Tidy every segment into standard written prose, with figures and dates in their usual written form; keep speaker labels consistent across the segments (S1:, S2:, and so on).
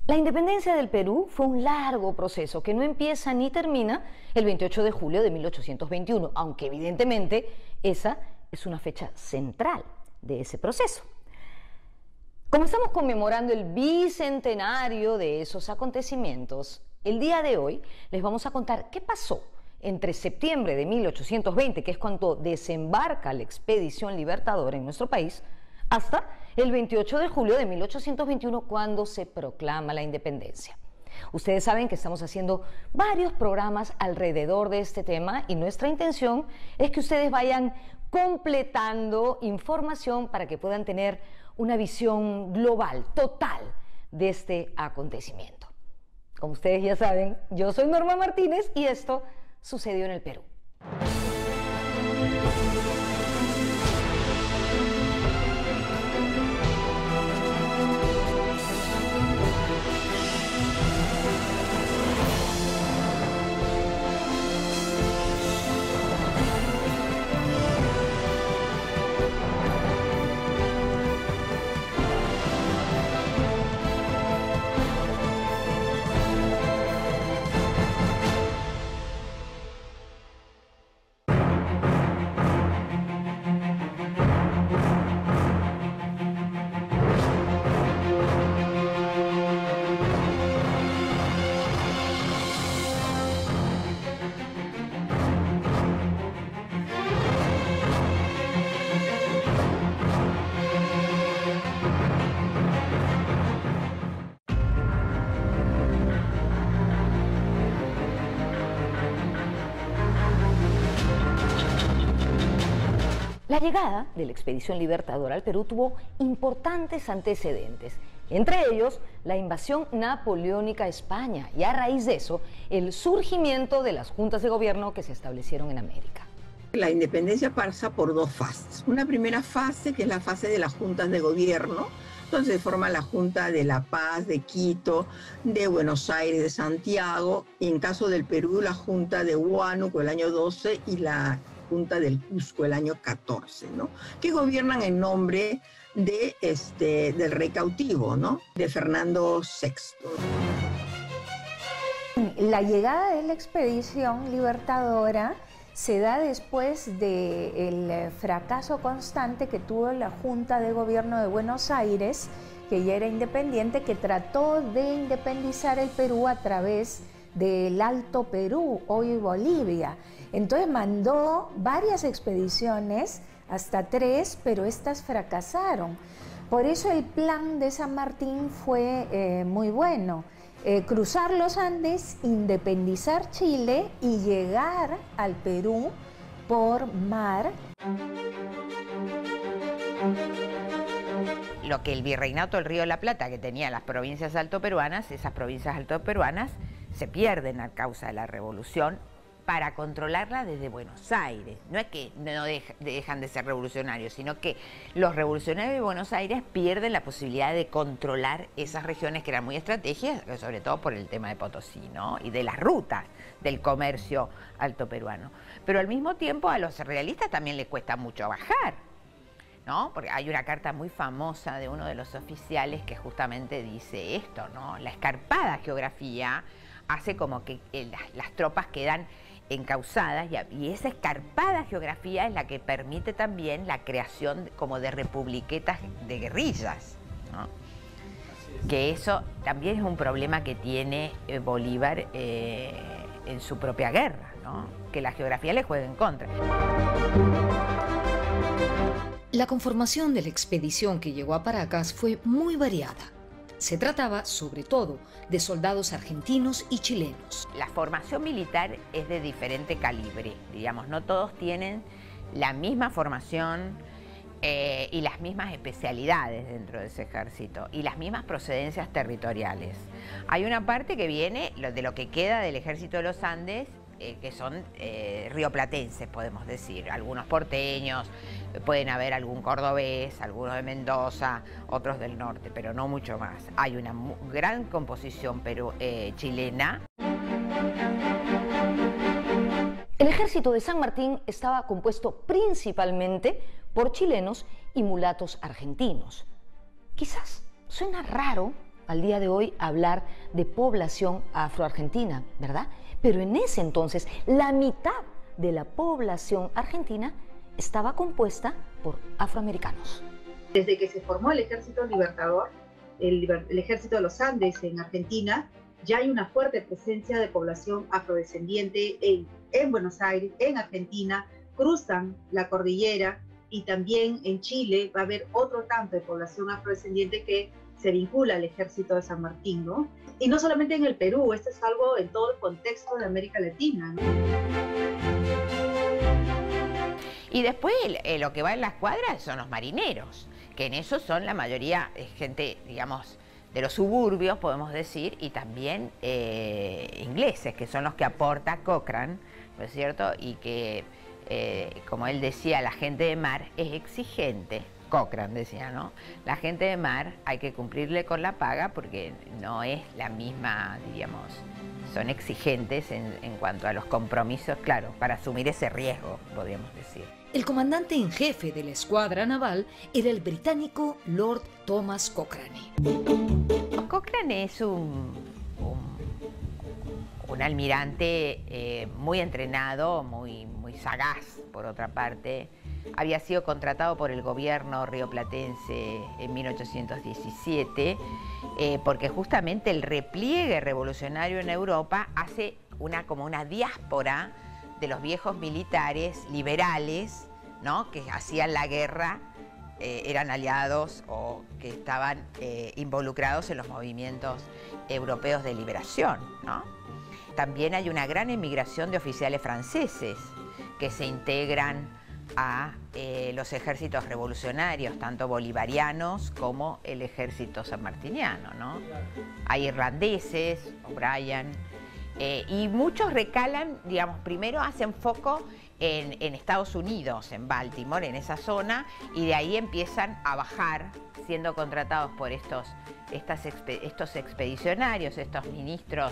S1: La independencia del Perú fue un largo proceso que no empieza ni termina el 28 de julio de 1821, aunque evidentemente esa es una fecha central de ese proceso. Como estamos conmemorando el bicentenario de esos acontecimientos, el día de hoy les vamos a contar qué pasó entre septiembre de 1820, que es cuando desembarca la expedición libertadora en nuestro país, hasta el 28 de julio de 1821, cuando se proclama la independencia. Ustedes saben que estamos haciendo varios programas alrededor de este tema y nuestra intención es que ustedes vayan completando información para que puedan tener una visión global, total, de este acontecimiento. Como ustedes ya saben, yo soy Norma Martínez y esto sucedió en el Perú. La llegada de la expedición libertadora al Perú tuvo importantes antecedentes, entre ellos la invasión napoleónica a España y a raíz de eso el surgimiento de las juntas de gobierno que se establecieron en América.
S2: La independencia pasa por dos fases. Una primera fase, que es la fase de las juntas de gobierno, donde se forma la Junta de La Paz, de Quito, de Buenos Aires, de Santiago, y en caso del Perú la Junta de Huánuco el año 12 y la Junta del Cusco el año 14, ¿no? Que gobiernan en nombre de del rey cautivo, ¿no? De Fernando VI.
S3: La llegada de la expedición libertadora se da después del fracaso constante que tuvo la Junta de Gobierno de Buenos Aires, que ya era independiente, que trató de independizar el Perú a través del Alto Perú, hoy Bolivia. Entonces mandó varias expediciones, hasta 3, pero estas fracasaron. Por eso el plan de San Martín fue muy bueno. Cruzar los Andes, independizar Chile y llegar al Perú por mar.
S4: Lo que el Virreinato del Río de la Plata, que tenía las provincias altoperuanas, esas provincias altoperuanas se pierden a causa de la revolución para controlarla desde Buenos Aires. No es que no dejan de ser revolucionarios, sino que los revolucionarios de Buenos Aires pierden la posibilidad de controlar esas regiones que eran muy estratégicas, sobre todo por el tema de Potosí, ¿no? Y de las rutas del comercio altoperuano. Pero al mismo tiempo a los realistas también les cuesta mucho bajar, ¿no? Porque hay una carta muy famosa de uno de los oficiales que justamente dice esto, ¿no? La escarpada geografía hace como que las tropas quedan encausadas y esa escarpada geografía es la que permite también la creación como de republiquetas de guerrillas, ¿no? Que eso también es un problema que tiene Bolívar en su propia guerra, ¿no? Que la geografía le juega en contra.
S5: La conformación de la expedición que llegó a Paracas fue muy variada. Se trataba, sobre todo, de soldados argentinos y chilenos.
S4: La formación militar es de diferente calibre, digamos, no todos tienen la misma formación y las mismas especialidades dentro de ese ejército y las mismas procedencias territoriales. Hay una parte que viene de lo que queda del ejército de los Andes, que son rioplatenses, podemos decir, algunos porteños, pueden haber algún cordobés, algunos de Mendoza, otros del norte, pero no mucho más. Hay una gran composición chilena.
S1: El ejército de San Martín estaba compuesto principalmente por chilenos y mulatos argentinos. Quizás suena raro al día de hoy hablar de población afroargentina, ¿verdad? Pero en ese entonces la mitad de la población argentina estaba compuesta por afroamericanos.
S6: Desde que se formó el Ejército Libertador, el Ejército de los Andes en Argentina, ya hay una fuerte presencia de población afrodescendiente en Buenos Aires, en Argentina, cruzan la cordillera, y también en Chile va a haber otro tanto de población afrodescendiente que se vincula al Ejército de San Martín, ¿no? Y no solamente en el Perú, esto es algo en todo el contexto de América Latina, ¿no?
S4: Y después lo que va en las cuadras son los marineros, que en eso son la mayoría gente, digamos, de los suburbios, podemos decir, y también ingleses, que son los que aporta Cochrane, ¿no es cierto? Y que, como él decía, la gente de mar es exigente. Cochrane decía, ¿no? La gente de mar hay que cumplirle con la paga porque no es la misma, diríamos, son exigentes en cuanto a los compromisos, claro, para asumir ese riesgo, podríamos decir.
S5: El comandante en jefe de la escuadra naval era el británico Lord Thomas Cochrane.
S4: Cochrane es un almirante muy entrenado, muy sagaz, por otra parte. Había sido contratado por el gobierno rioplatense en 1817 porque justamente el repliegue revolucionario en Europa hace como una diáspora de los viejos militares liberales, ¿no? Que hacían la guerra, eran aliados o que estaban involucrados en los movimientos europeos de liberación, ¿no? También hay una gran emigración de oficiales franceses que se integran a los ejércitos revolucionarios, tanto bolivarianos como el ejército sanmartiniano, ¿no? Hay irlandeses, O'Brien, y muchos recalan, digamos, primero hacen foco en Estados Unidos, en Baltimore, en esa zona, y de ahí empiezan a bajar, siendo contratados por estos expedicionarios, estos ministros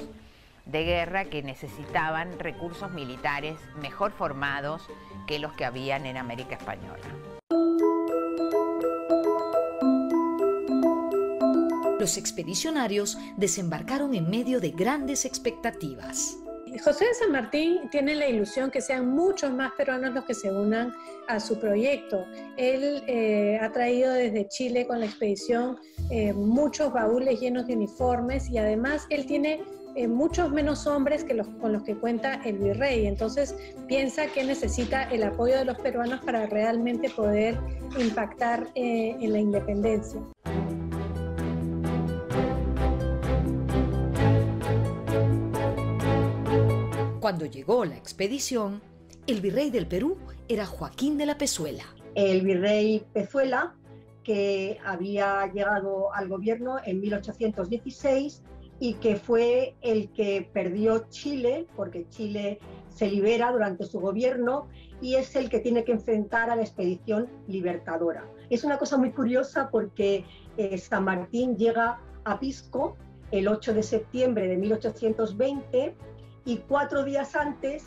S4: de guerra que necesitaban recursos militares mejor formados que los que habían en América Española.
S5: Los expedicionarios desembarcaron en medio de grandes expectativas.
S7: José de San Martín tiene la ilusión que sean muchos más peruanos los que se unan a su proyecto. Él ha traído desde Chile con la expedición muchos baúles llenos de uniformes y además él tiene muchos menos hombres que con los que cuenta el virrey. Entonces piensa que necesita el apoyo de los peruanos para realmente poder impactar en la independencia.
S5: Cuando llegó la expedición, el virrey del Perú era Joaquín de la Pezuela.
S8: El virrey Pezuela, que había llegado al gobierno en 1816 y que fue el que perdió Chile, porque Chile se libera durante su gobierno y es el que tiene que enfrentar a la expedición libertadora. Es una cosa muy curiosa porque San Martín llega a Pisco el 8 de septiembre de 1820 y 4 días antes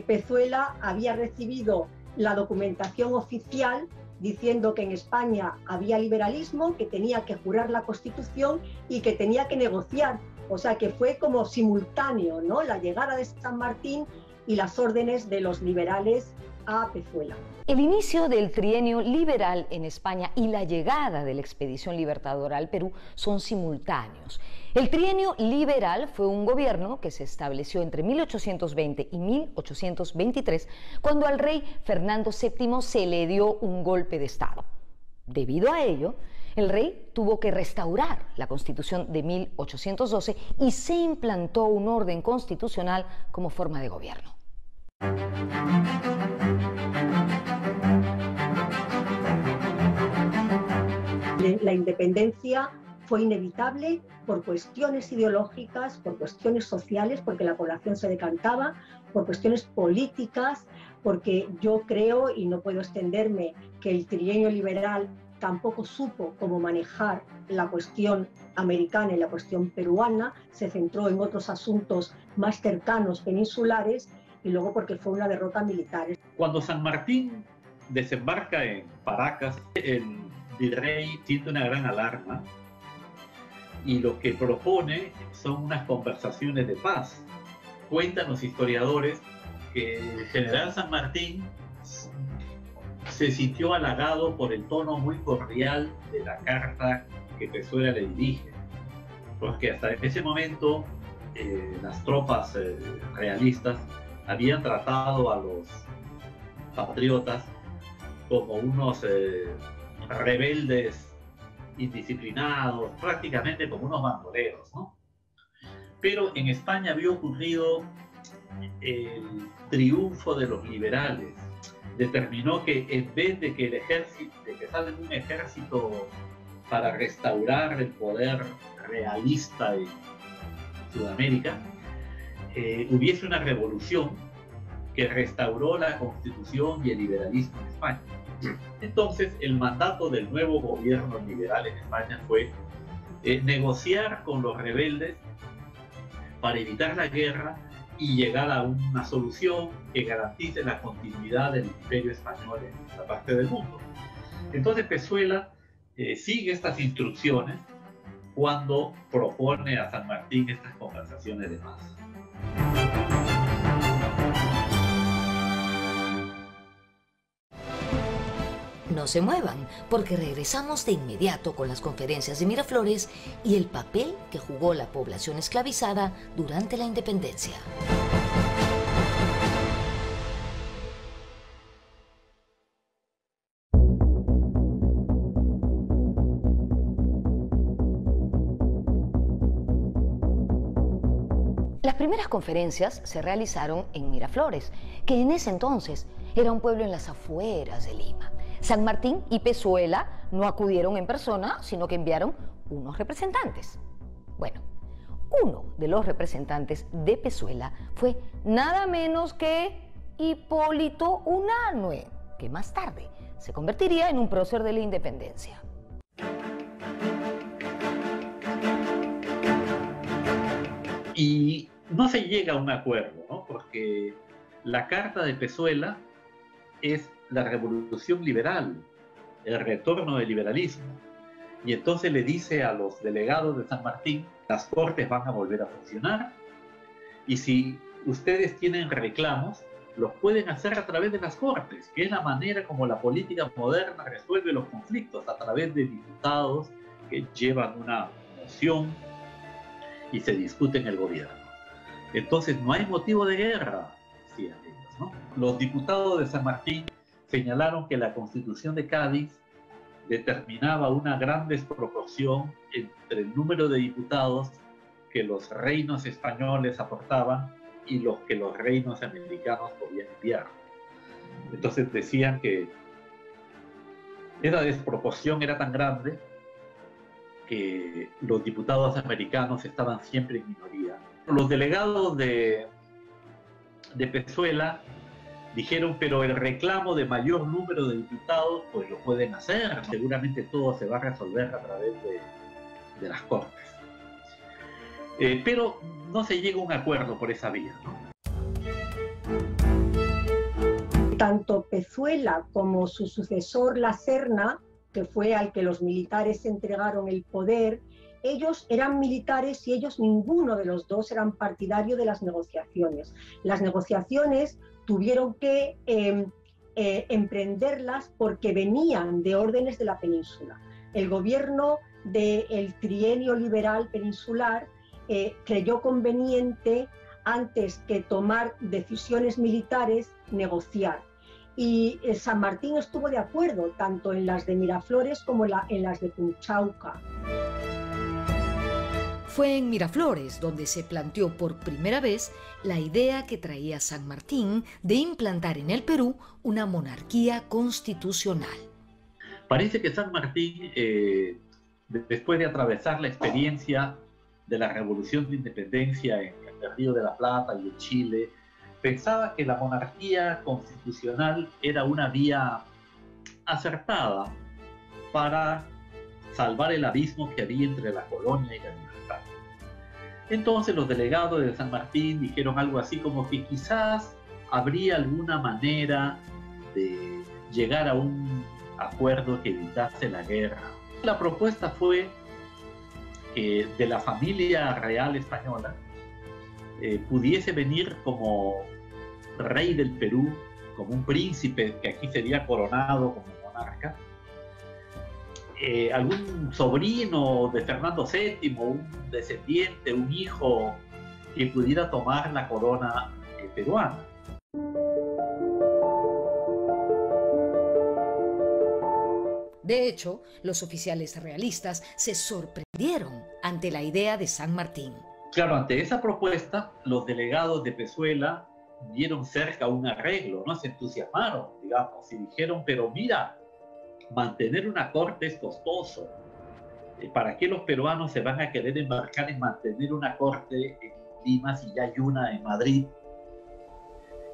S8: Pezuela había recibido la documentación oficial diciendo que en España había liberalismo, que tenía que jurar la Constitución y que tenía que negociar. O sea que fue como simultáneo, ¿no? La llegada de San Martín y las órdenes de los liberales a Pezuela.
S1: El inicio del trienio liberal en España y la llegada de la expedición libertadora al Perú son simultáneos. El trienio liberal fue un gobierno que se estableció entre 1820 y 1823, cuando al rey Fernando VII se le dio un golpe de Estado. Debido a ello, el rey tuvo que restaurar la Constitución de 1812 y se implantó un orden constitucional como forma de gobierno.
S8: La independencia fue inevitable por cuestiones ideológicas, por cuestiones sociales, porque la población se decantaba, por cuestiones políticas, porque yo creo, y no puedo extenderme, que el trienio liberal tampoco supo cómo manejar la cuestión americana y la cuestión peruana, se centró en otros asuntos más cercanos, peninsulares, y luego porque fue una derrota militar.
S9: Cuando San Martín desembarca en Paracas, el virrey siente una gran alarma y lo que propone son unas conversaciones de paz. Cuentan los historiadores que el general San Martín se sintió halagado por el tono muy cordial de la carta que Pezuela le dirige, porque hasta ese momento las tropas realistas habían tratado a los patriotas como unos rebeldes indisciplinados, prácticamente como unos bandoleros, ¿no? Pero en España había ocurrido el triunfo de los liberales. Determinó que en vez de que el ejército, de que salga un ejército para restaurar el poder realista en Sudamérica, hubiese una revolución que restauró la Constitución y el liberalismo en España. Entonces, el mandato del nuevo gobierno liberal en España fue negociar con los rebeldes para evitar la guerra y llegar a una solución que garantice la continuidad del imperio español en esta parte del mundo. Entonces Pezuela sigue estas instrucciones cuando propone a San Martín estas conversaciones de paz.
S5: No se muevan, porque regresamos de inmediato con las conferencias de Miraflores y el papel que jugó la población esclavizada durante la independencia.
S1: Las primeras conferencias se realizaron en Miraflores, que en ese entonces era un pueblo en las afueras de Lima. San Martín y Pezuela no acudieron en persona, sino que enviaron unos representantes. Bueno, uno de los representantes de Pezuela fue nada menos que Hipólito Unanue, que más tarde se convertiría en un prócer de la independencia.
S9: Y no se llega a un acuerdo, ¿no? Porque la carta de Pezuela es la revolución liberal, el retorno del liberalismo. Y entonces le dice a los delegados de San Martín, las cortes van a volver a funcionar y si ustedes tienen reclamos, los pueden hacer a través de las cortes, que es la manera como la política moderna resuelve los conflictos, a través de diputados que llevan una moción y se discute en el gobierno. Entonces no hay motivo de guerra, decían ellos, ¿no? Los diputados de San Martín señalaron que la Constitución de Cádiz determinaba una gran desproporción entre el número de diputados que los reinos españoles aportaban y los que los reinos americanos podían enviar. Entonces decían que esa desproporción era tan grande que los diputados americanos estaban siempre en minoría. Los delegados de Pezuela dijeron, pero el reclamo de mayor número de diputados, pues lo pueden hacer. Seguramente todo se va a resolver a través de las cortes. Pero no se llega a un acuerdo por esa vía, ¿no?
S8: Tanto Pezuela como su sucesor La Serna, que fue al que los militares entregaron el poder, ellos eran militares y ellos ninguno de los dos eran partidario de las negociaciones. Las negociaciones tuvieron que emprenderlas porque venían de órdenes de la península. El gobierno del trienio liberal peninsular creyó conveniente, antes que tomar decisiones militares, negociar. Y San Martín estuvo de acuerdo, tanto en las de Miraflores como en las de Punchauca.
S5: Fue en Miraflores donde se planteó por primera vez la idea que traía San Martín de implantar en el Perú una monarquía constitucional.
S9: Parece que San Martín, después de atravesar la experiencia de la Revolución de Independencia en el Río de la Plata y en Chile, pensaba que la monarquía constitucional era una vía acertada para salvar el abismo que había entre la colonia y la libertad. Entonces los delegados de San Martín dijeron algo así como que quizás habría alguna manera de llegar a un acuerdo que evitase la guerra. La propuesta fue que de la familia real española pudiese venir como rey del Perú, como un príncipe que aquí sería coronado como monarca, algún sobrino de Fernando VII, un descendiente, un hijo que pudiera tomar la corona peruana.
S5: De hecho, los oficiales realistas se sorprendieron ante la idea de San Martín.
S9: Claro, ante esa propuesta, los delegados de Pezuela vieron cerca un arreglo, ¿no? Se entusiasmaron, digamos, y dijeron, pero mira, mantener una corte es costoso. ¿Para qué los peruanos se van a querer embarcar en mantener una corte en Lima si ya hay una en Madrid?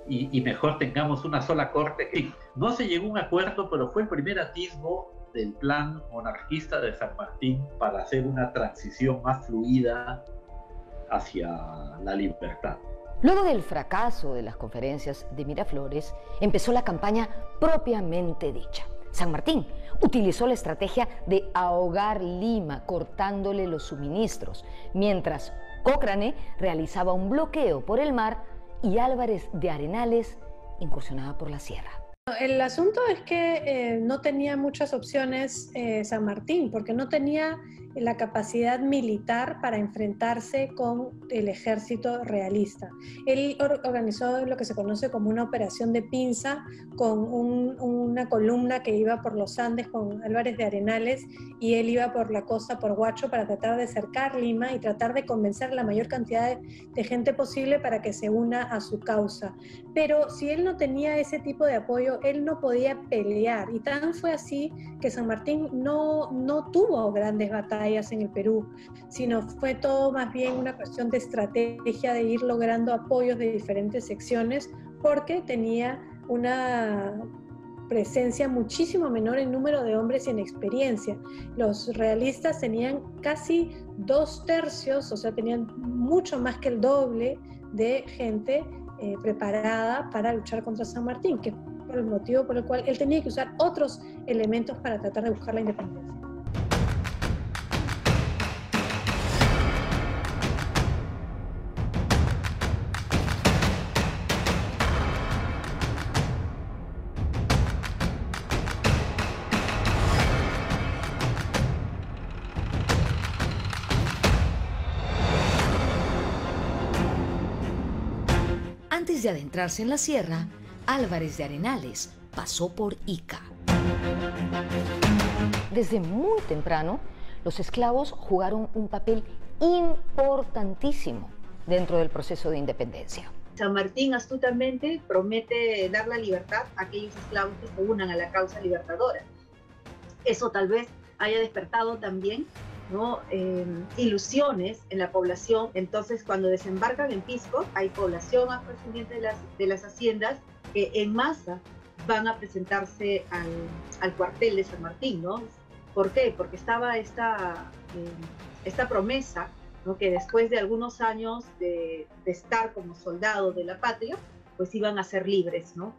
S9: Y mejor tengamos una sola corte. No se llegó a un acuerdo, pero fue el primer atisbo del plan monarquista de San Martín para hacer una transición más fluida hacia la libertad.
S1: Luego del fracaso de las conferencias de Miraflores, empezó la campaña propiamente dicha. San Martín utilizó la estrategia de ahogar Lima, cortándole los suministros, mientras Cochrane realizaba un bloqueo por el mar y Álvarez de Arenales incursionaba por la sierra.
S7: El asunto es que no tenía muchas opciones San Martín, porque no tenía la capacidad militar para enfrentarse con el ejército realista. Él organizó lo que se conoce como una operación de pinza con una columna que iba por los Andes con Álvarez de Arenales y él iba por la costa, por Huacho, para tratar de cercar Lima y tratar de convencer a la mayor cantidad de gente posible para que se una a su causa. Pero si él no tenía ese tipo de apoyo, él no podía pelear, y tan fue así que San Martín no tuvo grandes batallas en el Perú, sino fue todo más bien una cuestión de estrategia, de ir logrando apoyos de diferentes secciones, porque tenía una presencia muchísimo menor en número de hombres y en experiencia. Los realistas tenían casi 2/3, o sea, tenían mucho más que el doble de gente preparada para luchar contra San Martín, que por el motivo por el cual él tenía que usar otros elementos para tratar de buscar la independencia.
S5: Antes de adentrarse en la sierra, Álvarez de Arenales pasó por Ica.
S1: Desde muy temprano, los esclavos jugaron un papel importantísimo dentro del proceso de independencia.
S6: San Martín astutamente promete dar la libertad a aquellos esclavos que se unan a la causa libertadora. Eso tal vez haya despertado también, ¿no?, ilusiones en la población. Entonces, cuando desembarcan en Pisco, hay población afrodescendiente de las haciendas que en masa van a presentarse al cuartel de San Martín, ¿no? ¿Por qué? Porque estaba esta promesa, ¿no?, que después de algunos años de estar como soldados de la patria, pues iban a ser libres, ¿no?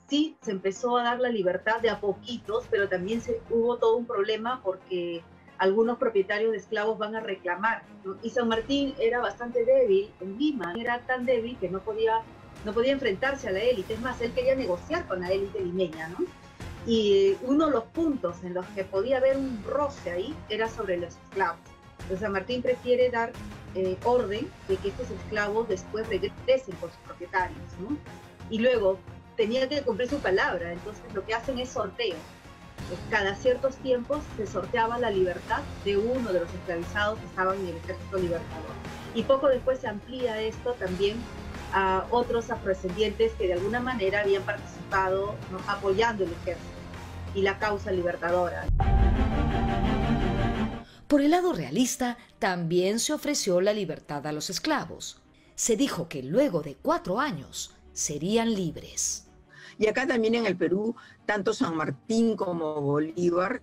S6: Sí, se empezó a dar la libertad de a poquitos, pero también hubo todo un problema porque algunos propietarios de esclavos van a reclamar, ¿no? Y San Martín era bastante débil en Lima, era tan débil que no podía enfrentarse a la élite. Es más, él quería negociar con la élite limeña, ¿no? Y uno de los puntos en los que podía haber un roce ahí era sobre los esclavos. Entonces San Martín prefiere dar orden de que estos esclavos después regresen con sus propietarios, ¿no? Y luego tenía que cumplir su palabra, entonces lo que hacen es sorteo. Cada ciertos tiempos se sorteaba la libertad de uno de los esclavizados que estaban en el ejército libertador. Y poco después se amplía esto también a otros afrodescendientes que de alguna manera habían participado, ¿no?, apoyando el ejército y la causa libertadora.
S5: Por el lado realista, también se ofreció la libertad a los esclavos. Se dijo que luego de 4 años serían libres.
S2: Y acá también en el Perú, tanto San Martín como Bolívar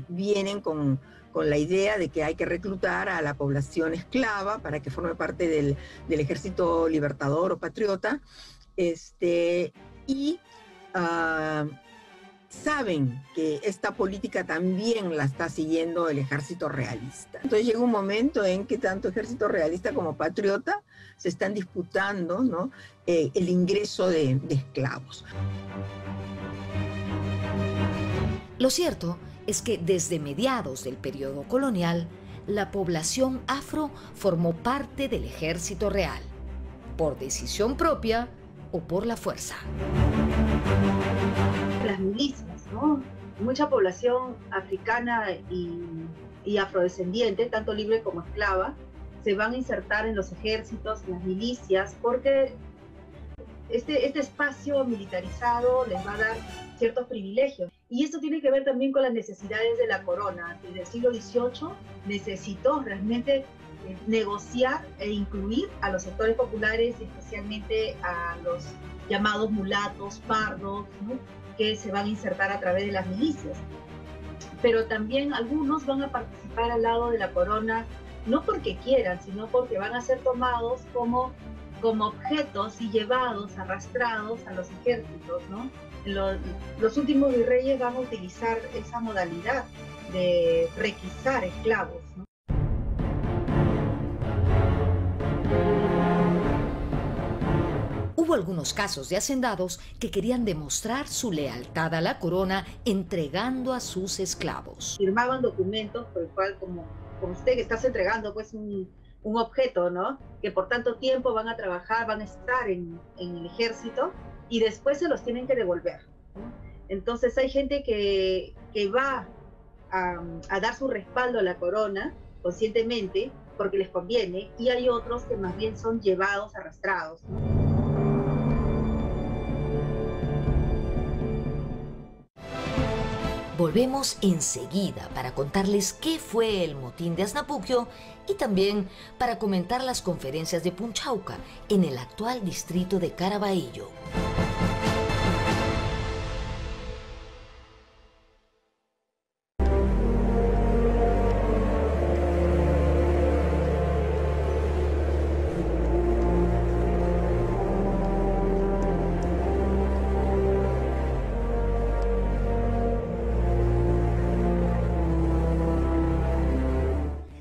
S2: vienen con la idea de que hay que reclutar a la población esclava para que forme parte del ejército libertador o patriota. saben que esta política también la está siguiendo el ejército realista. Entonces llega un momento en que tanto ejército realista como patriota se están disputando, ¿no?, el ingreso de esclavos.
S5: Lo cierto es que desde mediados del periodo colonial, la población afro formó parte del ejército real, por decisión propia o por la fuerza.
S6: Las milicias, ¿no? Mucha población africana y afrodescendiente, tanto libre como esclava, se van a insertar en los ejércitos, en las milicias, porque este espacio militarizado les va a dar ciertos privilegios. Y esto tiene que ver también con las necesidades de la corona. Desde el siglo XVIII necesitó realmente negociar e incluir a los sectores populares, especialmente a los llamados mulatos, pardos, ¿no?, que se van a insertar a través de las milicias. Pero también algunos van a participar al lado de la corona, no porque quieran, sino porque van a ser tomados como objetos y llevados, arrastrados a los ejércitos, ¿no? Los últimos virreyes van a utilizar esa modalidad de requisar esclavos, ¿no?
S5: Hubo algunos casos de hacendados que querían demostrar su lealtad a la corona entregando a sus esclavos.
S6: Firmaban documentos por el cual, como usted que estás entregando pues un objeto, ¿no?, que por tanto tiempo van a trabajar, van a estar en el ejército y después se los tienen que devolver, ¿no? Entonces hay gente que va a dar su respaldo a la corona conscientemente porque les conviene, y hay otros que más bien son llevados, arrastrados, ¿no?
S5: Volvemos enseguida para contarles qué fue el motín de Asnapuquio y también para comentar las conferencias de Punchauca en el actual distrito de Caraballo.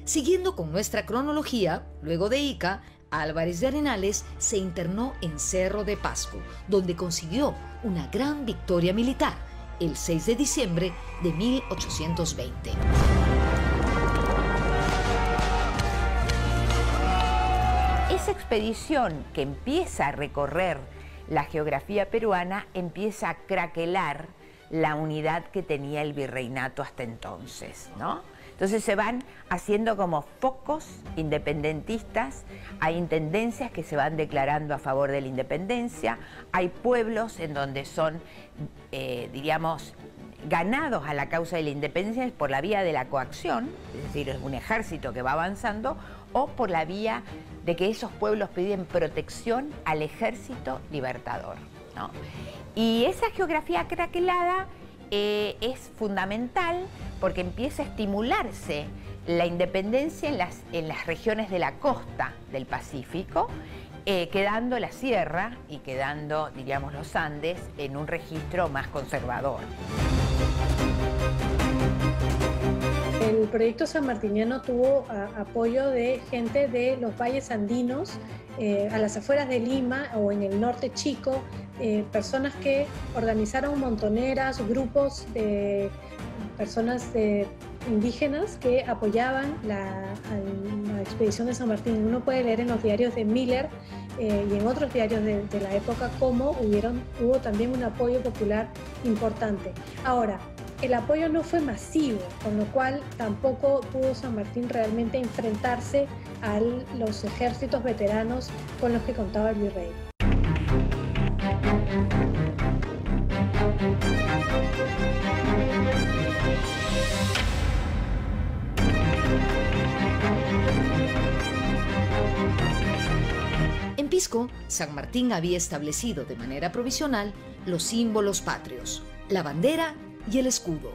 S5: Siguiendo con nuestra cronología, luego de Ica, Álvarez de Arenales se internó en Cerro de Pasco, donde consiguió una gran victoria militar el 6 de diciembre de 1820.
S4: Esa expedición que empieza a recorrer la geografía peruana empieza a craquelar la unidad que tenía el virreinato hasta entonces, ¿no? Entonces se van haciendo como focos independentistas, hay intendencias que se van declarando a favor de la independencia, hay pueblos en donde son, diríamos, ganados a la causa de la independencia por la vía de la coacción, es decir, es un ejército que va avanzando, o por la vía de que esos pueblos piden protección al ejército libertador, ¿no? Y esa geografía craquelada es fundamental porque empieza a estimularse la independencia en las regiones de la costa del Pacífico, quedando la sierra y quedando, diríamos, los Andes en un registro más conservador.
S7: El proyecto sanmartiniano tuvo apoyo de gente de los valles andinos, a las afueras de Lima o en el norte chico, personas que organizaron montoneras, grupos de personas indígenas que apoyaban la expedición de San Martín. Uno puede leer en los diarios de Miller y en otros diarios de la época cómo hubo también un apoyo popular importante. Ahora, el apoyo no fue masivo, con lo cual tampoco pudo San Martín realmente enfrentarse a los ejércitos veteranos con los que contaba el virrey.
S5: En Pisco, San Martín había establecido de manera provisional los símbolos patrios, la bandera y el escudo.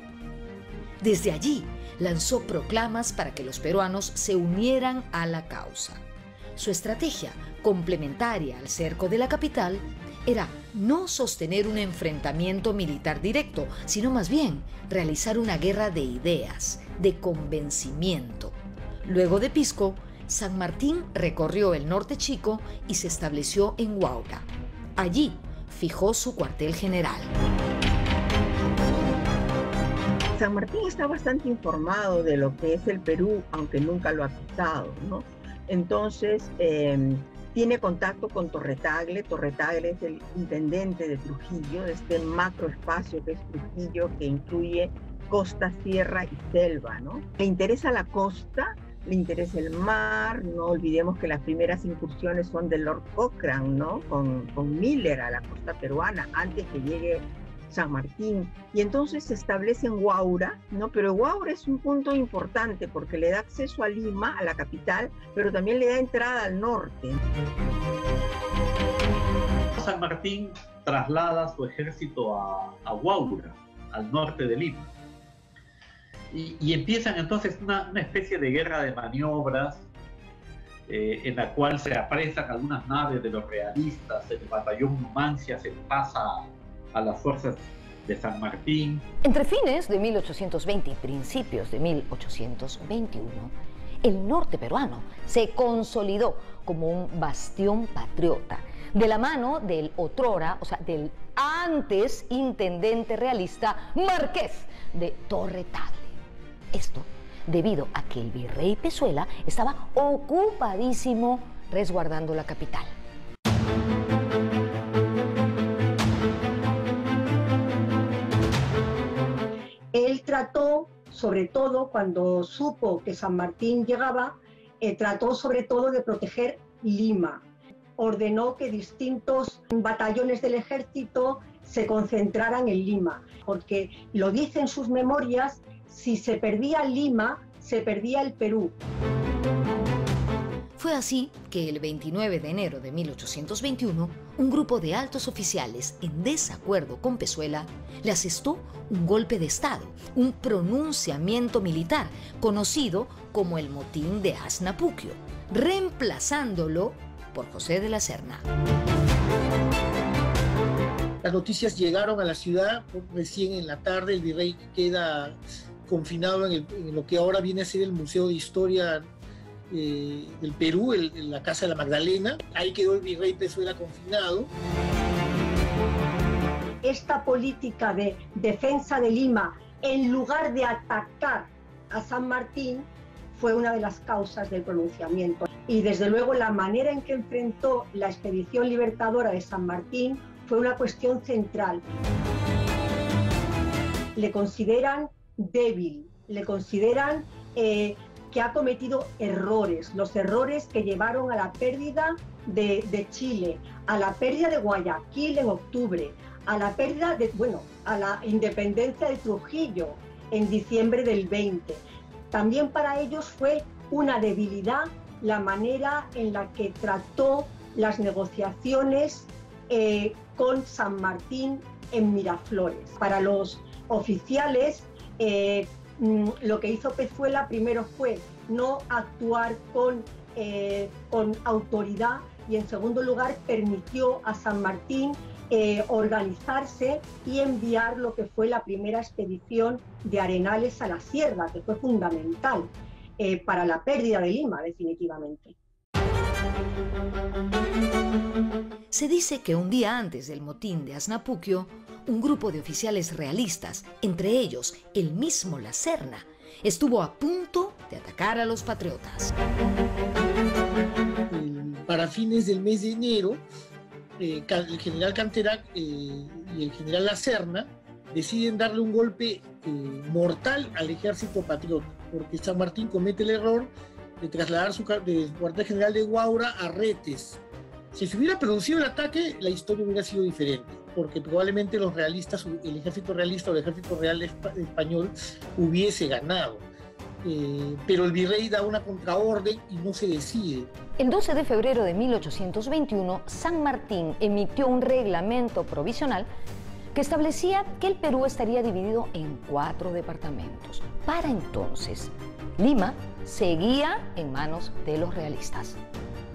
S5: Desde allí lanzó proclamas para que los peruanos se unieran a la causa. Su estrategia, complementaria al cerco de la capital, era no sostener un enfrentamiento militar directo, sino más bien realizar una guerra de ideas, de convencimiento. Luego de Pisco, San Martín recorrió el norte chico y se estableció en Huaura. Allí fijó su cuartel general.
S2: San Martín está bastante informado de lo que es el Perú, aunque nunca lo ha pisado, ¿no? Entonces, tiene contacto con Torretagle. Torretagle es el intendente de Trujillo, de este macroespacio que es Trujillo, que incluye costa, sierra y selva, ¿no? Le interesa la costa, le interesa el mar. No olvidemos que las primeras incursiones son de Lord Cochrane, ¿no? Con Miller a la costa peruana, antes que llegue San Martín, y entonces se establece en Huaura, ¿no? Pero Huaura es un punto importante porque le da acceso a Lima, a la capital, pero también le da entrada al norte.
S9: San Martín traslada su ejército a Huaura, al norte de Lima, y empiezan entonces una especie de guerra de maniobras en la cual se apresan algunas naves de los realistas. El batallón Numancia se pasa a las fuerzas de San Martín.
S1: Entre fines de 1820 y principios de 1821, el norte peruano se consolidó como un bastión patriota, de la mano del otrora, o sea, del antes intendente realista Marqués de Torretagle. Esto debido a que el virrey Pezuela estaba ocupadísimo resguardando la capital.
S8: Él trató, sobre todo cuando supo que San Martín llegaba, trató sobre todo de proteger Lima. Ordenó que distintos batallones del ejército se concentraran en Lima, porque lo dice en sus memorias, si se perdía Lima, se perdía el Perú.
S5: Fue así que el 29 de enero de 1821, un grupo de altos oficiales en desacuerdo con Pezuela le asestó un golpe de Estado, un pronunciamiento militar conocido como el Motín de Asnapuquio, reemplazándolo por José de la Serna.
S10: Las noticias llegaron a la ciudad recién en la tarde. El virrey queda confinado en lo que ahora viene a ser el Museo de Historia del Perú, en la Casa de la Magdalena. Ahí quedó el virrey Pezuela confinado.
S8: Esta política de defensa de Lima, en lugar de atacar a San Martín, fue una de las causas del pronunciamiento. Y desde luego la manera en que enfrentó la expedición libertadora de San Martín fue una cuestión central. Le consideran débil, le consideran que ha cometido errores, los errores que llevaron a la pérdida de Chile, a la pérdida de Guayaquil en octubre, a la pérdida a la independencia de Trujillo en diciembre del 20. También para ellos fue una debilidad la manera en la que trató las negociaciones con San Martín en Miraflores. Para los oficiales, lo que hizo Pezuela primero fue no actuar con autoridad, y en segundo lugar permitió a San Martín organizarse y enviar lo que fue la primera expedición de Arenales a la sierra, que fue fundamental para la pérdida de Lima, definitivamente.
S5: Se dice que un día antes del motín de Asnapuquio, un grupo de oficiales realistas, entre ellos el mismo La Serna, estuvo a punto de atacar a los patriotas.
S10: Para fines del mes de enero, el general Canterac y el general La Serna deciden darle un golpe mortal al ejército patriota, porque San Martín comete el error de trasladar su cuartel general de Huaura a Retes. Si se hubiera producido el ataque, la historia hubiera sido diferente, porque probablemente los realistas, el ejército realista o el ejército real español hubiese ganado. Pero el virrey da una contraorden y no se decide.
S1: El 12 de febrero de 1821, San Martín emitió un reglamento provisional que establecía que el Perú estaría dividido en 4 departamentos. Para entonces, Lima seguía en manos de los realistas.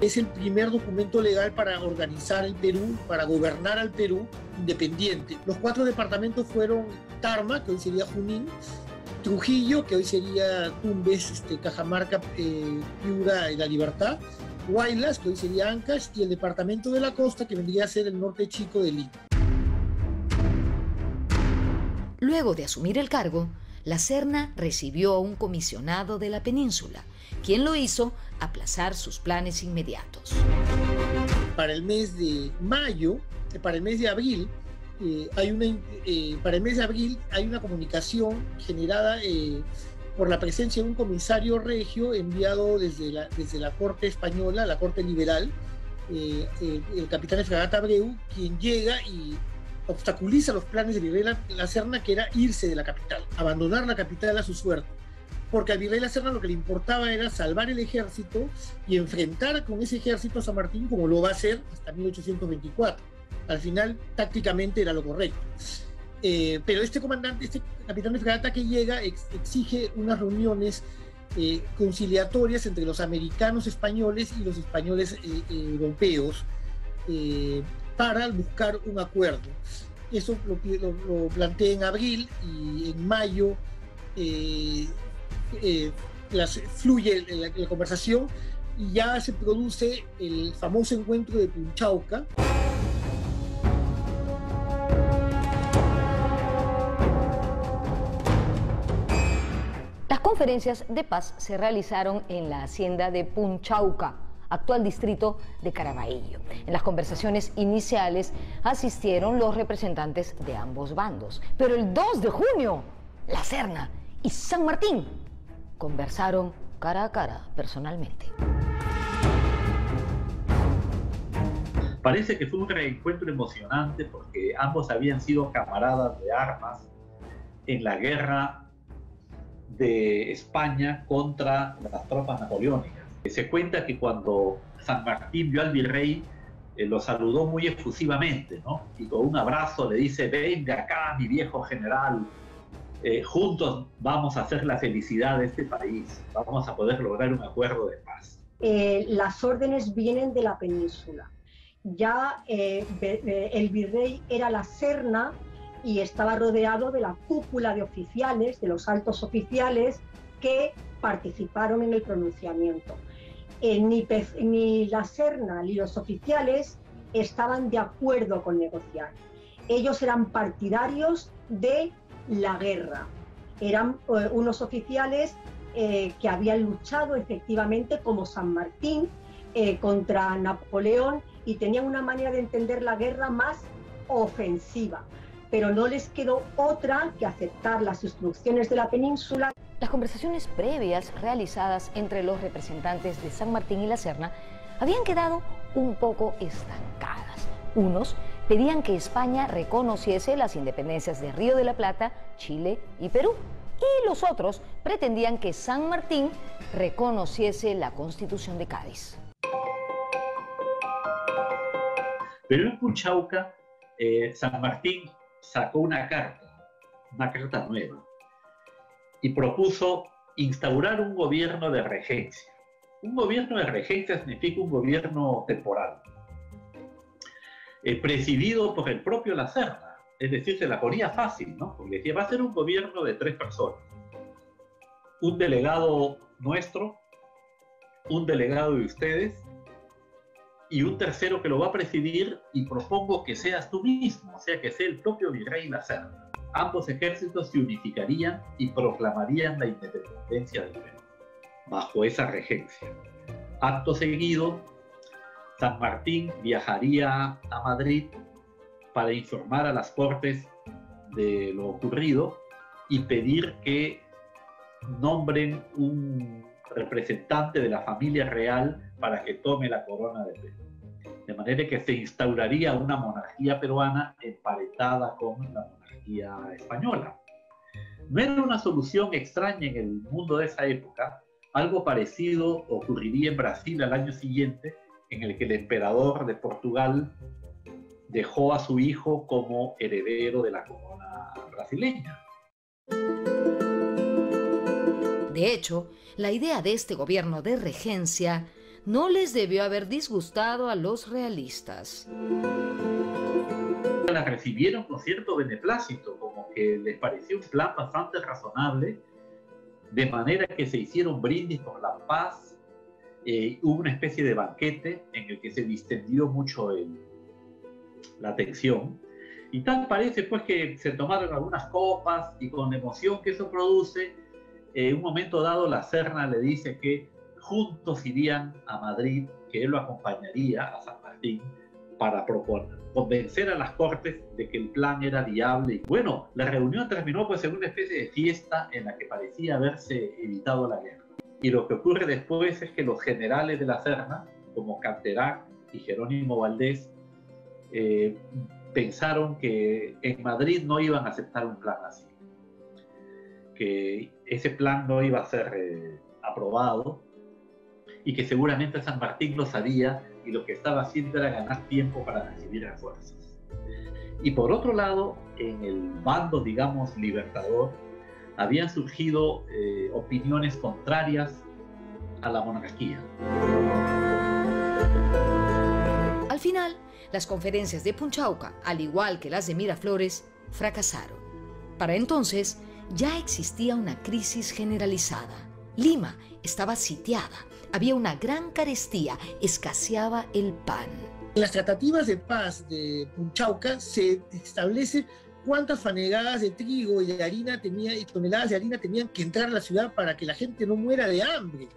S10: Es el primer documento legal para organizar el Perú, para gobernar al Perú independiente. Los 4 departamentos fueron Tarma, que hoy sería Junín, Trujillo, que hoy sería Tumbes, Cajamarca, Piura y La Libertad, Huaylas, que hoy sería Ancash, y el departamento de la costa, que vendría a ser el norte chico de Lima.
S5: Luego de asumir el cargo, la Serna recibió a un comisionado de la península, quien lo hizo aplazar sus planes inmediatos.
S10: Para el mes de mayo, para el mes de abril, hay una comunicación generada por la presencia de un comisario regio enviado desde la Corte Española, la Corte Liberal, el capitán de fragata Abreu, quien llega y obstaculiza los planes del virrey La Serna, que era irse de la capital, abandonar la capital a su suerte. Porque al virrey La Serna lo que le importaba era salvar el ejército y enfrentar con ese ejército a San Martín, como lo va a hacer hasta 1824. Al final, tácticamente era lo correcto. Pero este capitán de fragata que llega, exige unas reuniones conciliatorias entre los americanos españoles y los españoles europeos para buscar un acuerdo. Eso lo plantea en abril, y en mayo fluye la conversación y ya se produce el famoso encuentro de Punchauca.
S1: Las conferencias de paz se realizaron en la hacienda de Punchauca, actual distrito de Caraballo. En las conversaciones iniciales asistieron los representantes de ambos bandos. Pero el 2 de junio, La Serna y San Martín conversaron cara a cara personalmente.
S9: Parece que fue un reencuentro emocionante porque ambos habían sido camaradas de armas en la guerra de España contra las tropas napoleónicas. Se cuenta que cuando San Martín vio al virrey, lo saludó muy efusivamente, ¿no? Y con un abrazo le dice: venga acá, mi viejo general, juntos vamos a hacer la felicidad de este país, vamos a poder lograr un acuerdo de paz.
S8: Las órdenes vienen de la península. Ya el virrey era La Serna y estaba rodeado de la cúpula de oficiales, de los altos oficiales que participaron en el pronunciamiento. Ni La Serna ni los oficiales estaban de acuerdo con negociar. Ellos eran partidarios de la guerra. Eran unos oficiales que habían luchado efectivamente como San Martín contra Napoleón y tenían una manera de entender la guerra más ofensiva. Pero no les quedó otra que aceptar las instrucciones de la península.
S1: Las conversaciones previas realizadas entre los representantes de San Martín y La Serna habían quedado un poco estancadas. Unos pedían que España reconociese las independencias de Río de la Plata, Chile y Perú, y los otros pretendían que San Martín reconociese la Constitución de Cádiz.
S9: Pero en Punchauca, San Martín sacó una carta nueva, y propuso instaurar un gobierno de regencia. Un gobierno de regencia significa un gobierno temporal, presidido por el propio La Serna. Es decir, se la ponía fácil, ¿no? Porque decía: va a ser un gobierno de 3 personas. Un delegado nuestro, un delegado de ustedes, y un tercero que lo va a presidir, y propongo que seas tú mismo, o sea, que sea el propio virrey La Serna. Ambos ejércitos se unificarían y proclamarían la independencia del Perú, bajo esa regencia. Acto seguido, San Martín viajaría a Madrid para informar a las Cortes de lo ocurrido y pedir que nombren un representante de la familia real para que tome la corona de Perú. De manera que se instauraría una monarquía peruana emparentada con la monarquía española. No era una solución extraña en el mundo de esa época. Algo parecido ocurriría en Brasil al año siguiente, en el que el emperador de Portugal dejó a su hijo como heredero de la corona brasileña.
S5: De hecho, la idea de este gobierno de regencia no les debió haber disgustado a los realistas.
S9: La recibieron con cierto beneplácito, como que les pareció un plan bastante razonable, de manera que se hicieron brindis por la paz. Hubo una especie de banquete en el que se distendió mucho la tensión, y tal parece pues que se tomaron algunas copas, y con la emoción que eso produce, en un momento dado la Serna le dice que juntos irían a Madrid, que él lo acompañaría a San Martín para convencer a las Cortes de que el plan era viable. Y bueno, la reunión terminó pues en una especie de fiesta en la que parecía haberse evitado la guerra. Y lo que ocurre después es que los generales de la Serna, como Canterac y Jerónimo Valdés, pensaron que en Madrid no iban a aceptar un plan así, que ese plan no iba a ser aprobado, y que seguramente San Martín lo sabía, y lo que estaba haciendo era ganar tiempo para recibir refuerzos. Y por otro lado, en el bando, digamos, libertador, habían surgido opiniones contrarias a la monarquía.
S5: Al final, las conferencias de Punchauca, al igual que las de Miraflores, fracasaron. Para entonces, ya existía una crisis generalizada. Lima estaba sitiada, había una gran carestía, escaseaba el pan.
S10: En las tratativas de paz de Punchauca se establece cuántas fanegadas de trigo y de harina y toneladas de harina tenían que entrar a la ciudad para que la gente no muera de hambre.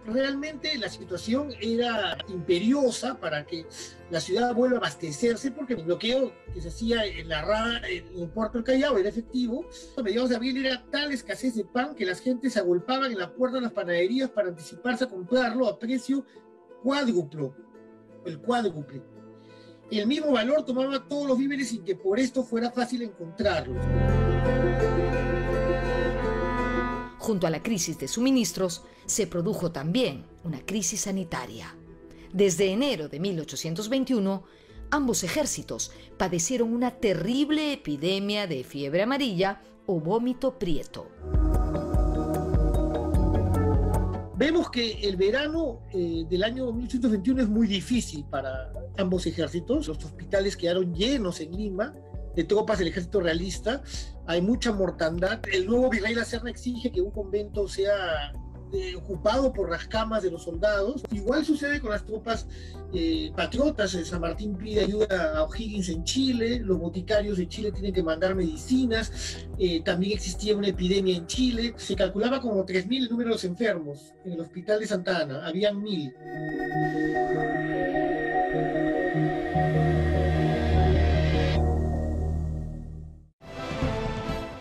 S10: Realmente la situación era imperiosa para que la ciudad vuelva a abastecerse, porque el bloqueo que se hacía en el puerto del Callao era efectivo. A mediados de abril era tal escasez de pan que las gentes se agolpaban en la puerta de las panaderías para anticiparse a comprarlo a precio cuádruple. El mismo valor tomaba todos los víveres sin que por esto fuera fácil encontrarlos.
S5: Junto a la crisis de suministros, se produjo también una crisis sanitaria. Desde enero de 1821, ambos ejércitos padecieron una terrible epidemia de fiebre amarilla o vómito prieto.
S10: Vemos que el verano del año 1821 es muy difícil para ambos ejércitos. Los hospitales quedaron llenos en Lima de tropas del ejército realista. Hay mucha mortandad. El nuevo virrey La Serna exige que un convento sea ocupado por las camas de los soldados. Igual sucede con las tropas patriotas. San Martín pide ayuda a O'Higgins en Chile, los boticarios de Chile tienen que mandar medicinas, también existía una epidemia en Chile. Se calculaba como 3.000 el número de los enfermos. En el hospital de Santa Ana habían 1.000.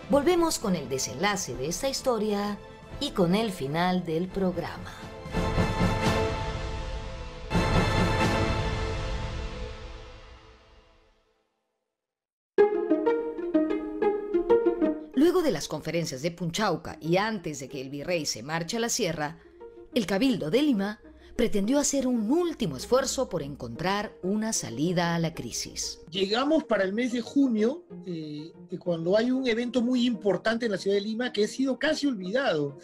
S5: Volvemos con el desenlace de esta historia y con el final del programa. Luego de las conferencias de Punchauca y antes de que el virrey se marche a la sierra, el Cabildo de Lima pretendió hacer un último esfuerzo por encontrar una salida a la crisis.
S10: Llegamos para el mes de junio, cuando hay un evento muy importante en la ciudad de Lima que ha sido casi olvidado.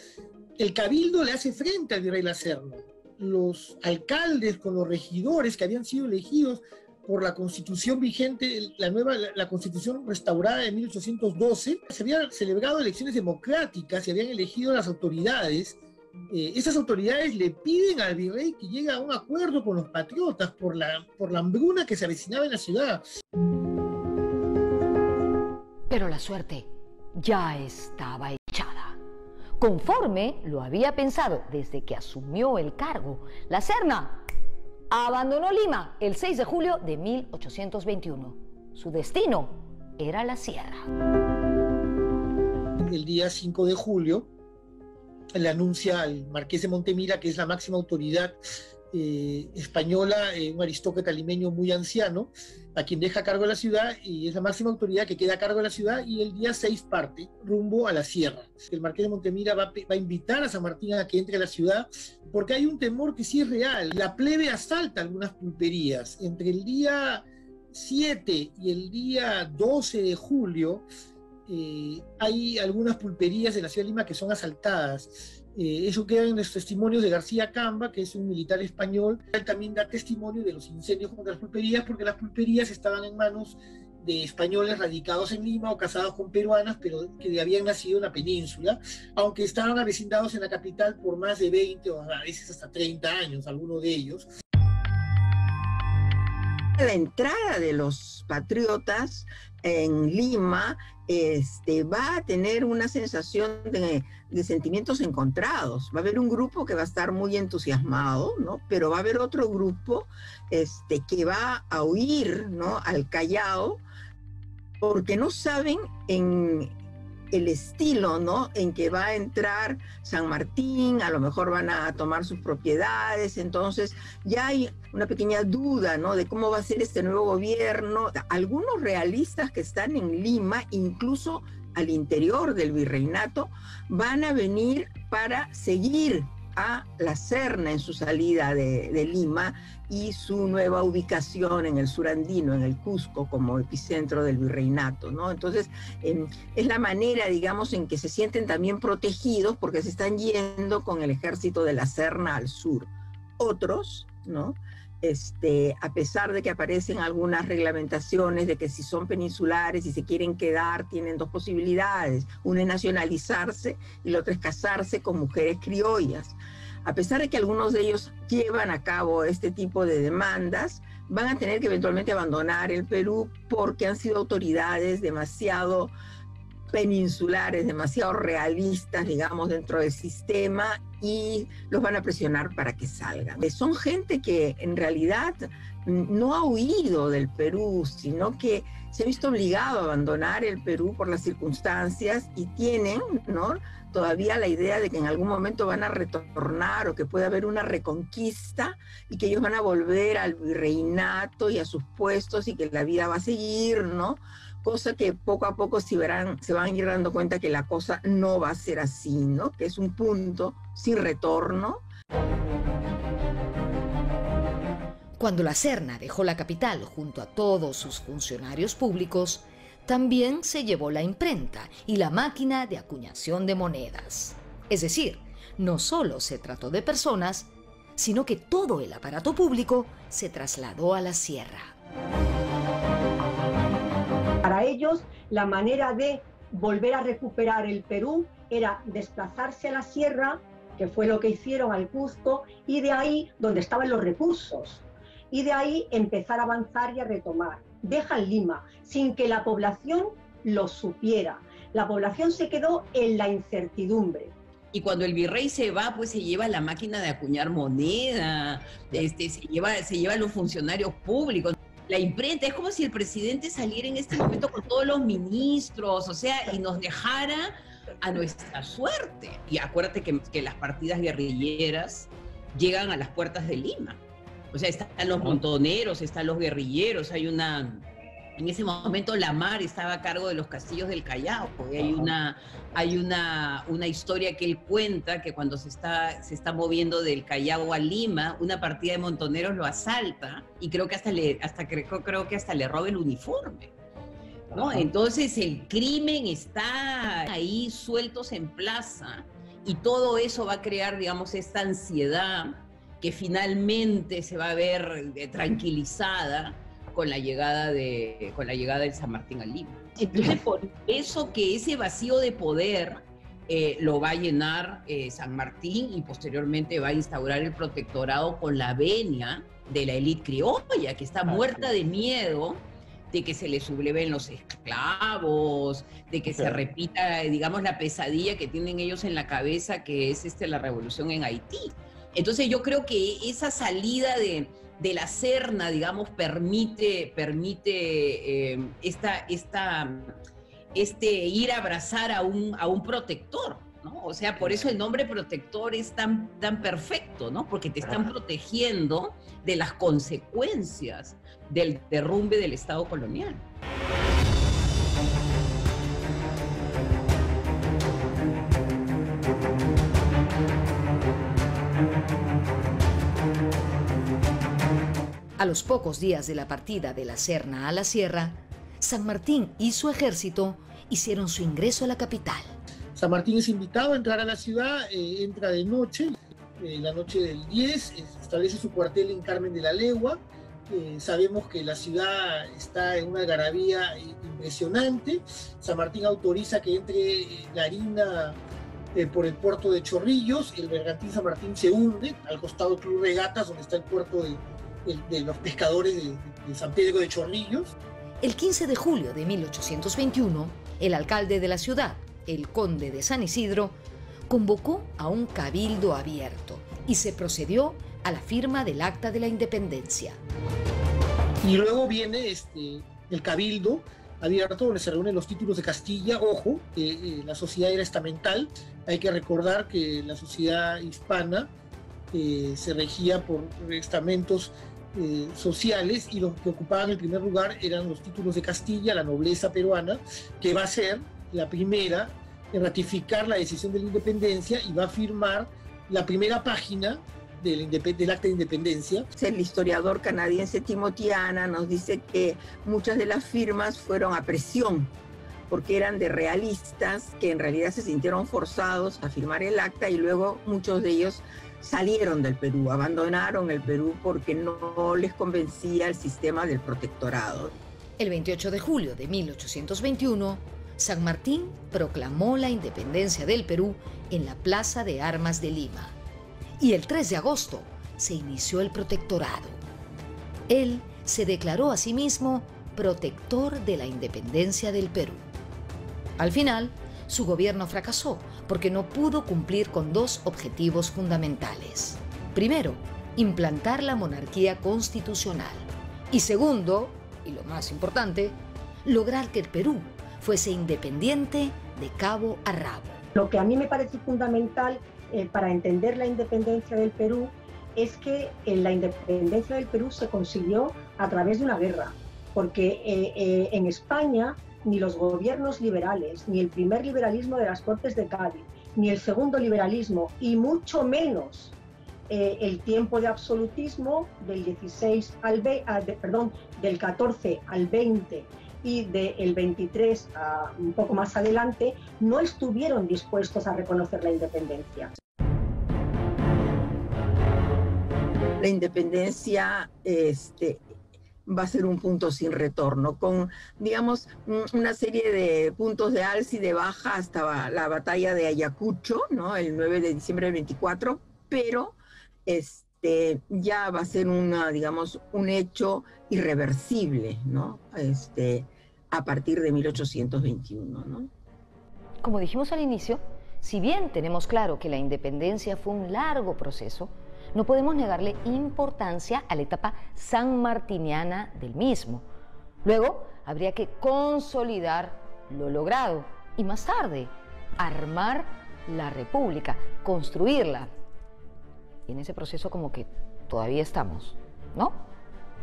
S10: El Cabildo le hace frente al virrey La Serna. Los alcaldes con los regidores que habían sido elegidos por la constitución vigente, la constitución restaurada de 1812, se habían celebrado elecciones democráticas y habían elegido a las autoridades. Esas autoridades le piden al virrey que llegue a un acuerdo con los patriotas por la hambruna que se avecinaba en la ciudad.
S1: Pero la suerte ya estaba echada. Conforme lo había pensado desde que asumió el cargo, La Serna abandonó Lima el 6 de julio de 1821. Su destino era la sierra.
S10: El día 5 de julio, le anuncia al marqués de Montemira, que es la máxima autoridad española, un aristócrata limeño muy anciano, a quien deja a cargo de la ciudad, y es la máxima autoridad que queda a cargo de la ciudad, y el día 6 parte rumbo a la sierra. El marqués de Montemira va a invitar a San Martín a que entre a la ciudad, porque hay un temor que sí es real. La plebe asalta algunas pulperías. Entre el día 7 y el día 12 de julio, hay algunas pulperías de la ciudad de Lima que son asaltadas. Eso queda en los testimonios de García Camba, que es un militar español. Él también da testimonio de los incendios contra las pulperías, porque las pulperías estaban en manos de españoles radicados en Lima o casados con peruanas, pero que habían nacido en la península, aunque estaban avecindados en la capital por más de 20 o a veces hasta 30 años, algunos de ellos.
S2: La entrada de los patriotas en Lima va a tener una sensación de sentimientos encontrados. Va a haber un grupo que va a estar muy entusiasmado, ¿no? Pero va a haber otro grupo que va a huir, ¿no?, al Callao, porque no saben en el estilo, ¿no?, en que va a entrar San Martín. A lo mejor van a tomar sus propiedades, entonces ya hay una pequeña duda, ¿no?, de cómo va a ser este nuevo gobierno. Algunos realistas que están en Lima, incluso al interior del virreinato, van a venir para seguir a la Serna en su salida de Lima y su nueva ubicación en el sur andino, en el Cusco, como epicentro del virreinato, ¿no? Entonces, es la manera, digamos, en que se sienten también protegidos porque se están yendo con el ejército de la Serna al sur. Otros, ¿no?, a pesar de que aparecen algunas reglamentaciones de que si son peninsulares y se quieren quedar, tienen dos posibilidades. Una es nacionalizarse y la otra es casarse con mujeres criollas. A pesar de que algunos de ellos llevan a cabo este tipo de demandas, van a tener que eventualmente abandonar el Perú porque han sido autoridades demasiado peninsulares, demasiado realistas, digamos, dentro del sistema, y los van a presionar para que salgan. Son gente que en realidad no ha huido del Perú, sino que se ha visto obligado a abandonar el Perú por las circunstancias y tienen, ¿no?, todavía la idea de que en algún momento van a retornar o que puede haber una reconquista y que ellos van a volver al virreinato y a sus puestos y que la vida va a seguir, ¿no? Cosa que poco a poco se van a ir dando cuenta que la cosa no va a ser así, ¿no? Que es un punto sin retorno.
S5: Cuando la Serna dejó la capital junto a todos sus funcionarios públicos, también se llevó la imprenta y la máquina de acuñación de monedas. Es decir, no solo se trató de personas, sino que todo el aparato público se trasladó a la sierra.
S8: Para ellos, la manera de volver a recuperar el Perú era desplazarse a la sierra, que fue lo que hicieron al Cusco, y de ahí donde estaban los recursos. Y de ahí empezar a avanzar y a retomar. Dejan Lima sin que la población lo supiera. La población se quedó en la incertidumbre.
S11: Y cuando el virrey se va, pues se lleva la máquina de acuñar moneda, se lleva a los funcionarios públicos. La imprenta, es como si el presidente saliera en este momento con todos los ministros, o sea, y nos dejara a nuestra suerte. Y acuérdate que las partidas guerrilleras llegan a las puertas de Lima. O sea, están los montoneros, están los guerrilleros, en ese momento la Mar estaba a cargo de los castillos del Callao, porque hay una historia que él cuenta que cuando se está moviendo del Callao a Lima, una partida de montoneros lo asalta y creo que hasta le roba el uniforme, ¿no? Entonces el crimen está ahí sueltos en plaza y todo eso va a crear, digamos, esta ansiedad que finalmente se va a ver tranquilizada con la llegada del San Martín a Lima. Entonces, por eso que ese vacío de poder lo va a llenar San Martín y posteriormente va a instaurar el protectorado con la venia de la élite criolla, que está muerta de miedo de que se le subleven los esclavos, de que se repita, digamos, la pesadilla que tienen ellos en la cabeza, que es la revolución en Haití. Entonces yo creo que esa salida de la Serna, digamos, permite ir a abrazar a un protector, ¿no? O sea, por eso el nombre protector es tan perfecto, ¿no? Porque te están protegiendo de las consecuencias del derrumbe del Estado colonial.
S5: A los pocos días de la partida de la Serna a la sierra, San Martín y su ejército hicieron su ingreso a la capital.
S10: San Martín es invitado a entrar a la ciudad, entra de noche, la noche del 10, establece su cuartel en Carmen de la Legua. Sabemos que la ciudad está en una algarabía impresionante. San Martín autoriza que entre la harina por el puerto de Chorrillos. El bergantín San Martín se hunde al costado del Club Regatas, donde está el puerto de los pescadores de San Pedro de Chorrillos.
S5: El 15 de julio de 1821, el alcalde de la ciudad, el conde de San Isidro, convocó a un cabildo abierto y se procedió a la firma del Acta de la Independencia.
S10: Y luego viene el cabildo abierto, donde se reúnen los títulos de Castilla. Ojo, la sociedad era estamental. Hay que recordar que la sociedad hispana se regía por estamentos sociales, y los que ocupaban el primer lugar eran los títulos de Castilla, la nobleza peruana, que va a ser la primera en ratificar la decisión de la independencia y va a firmar la primera página del Acta de Independencia.
S2: El historiador canadiense Timothy Anna nos dice que muchas de las firmas fueron a presión, porque eran de realistas que en realidad se sintieron forzados a firmar el acta, y luego muchos de ellos salieron del Perú, abandonaron el Perú porque no les convencía el sistema del protectorado.
S5: El 28 de julio de 1821, San Martín proclamó la independencia del Perú en la Plaza de Armas de Lima. Y el 3 de agosto se inició el protectorado. Él se declaró a sí mismo protector de la independencia del Perú. Al final, su gobierno fracasó porque no pudo cumplir con dos objetivos fundamentales. Primero, implantar la monarquía constitucional. Y segundo, y lo más importante, lograr que el Perú fuese independiente de cabo a rabo.
S8: Lo que a mí me parece fundamental para entender la independencia del Perú es que la independencia del Perú se consiguió a través de una guerra, porque en España ni los gobiernos liberales, ni el primer liberalismo de las Cortes de Cádiz, ni el segundo liberalismo, y mucho menos el tiempo de absolutismo del 14 al 20 y del 23 a un poco más adelante, no estuvieron dispuestos a reconocer la independencia.
S2: La independencia va a ser un punto sin retorno, con, digamos, una serie de puntos de alza y de baja hasta la batalla de Ayacucho, ¿no? El 9 de diciembre del 24, pero ya va a ser digamos, un hecho irreversible, ¿no? A partir de 1821, ¿no?
S1: Como dijimos al inicio, si bien tenemos claro que la independencia fue un largo proceso, no podemos negarle importancia a la etapa sanmartiniana del mismo. Luego habría que consolidar lo logrado y más tarde armar la república, construirla. Y en ese proceso como que todavía estamos, ¿no?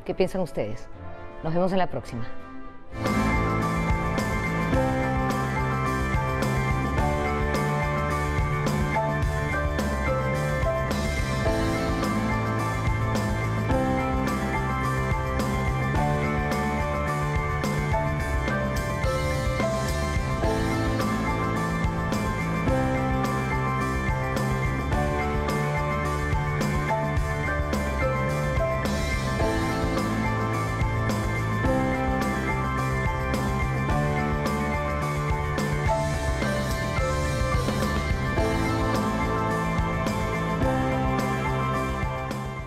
S1: ¿Qué piensan ustedes? Nos vemos en la próxima.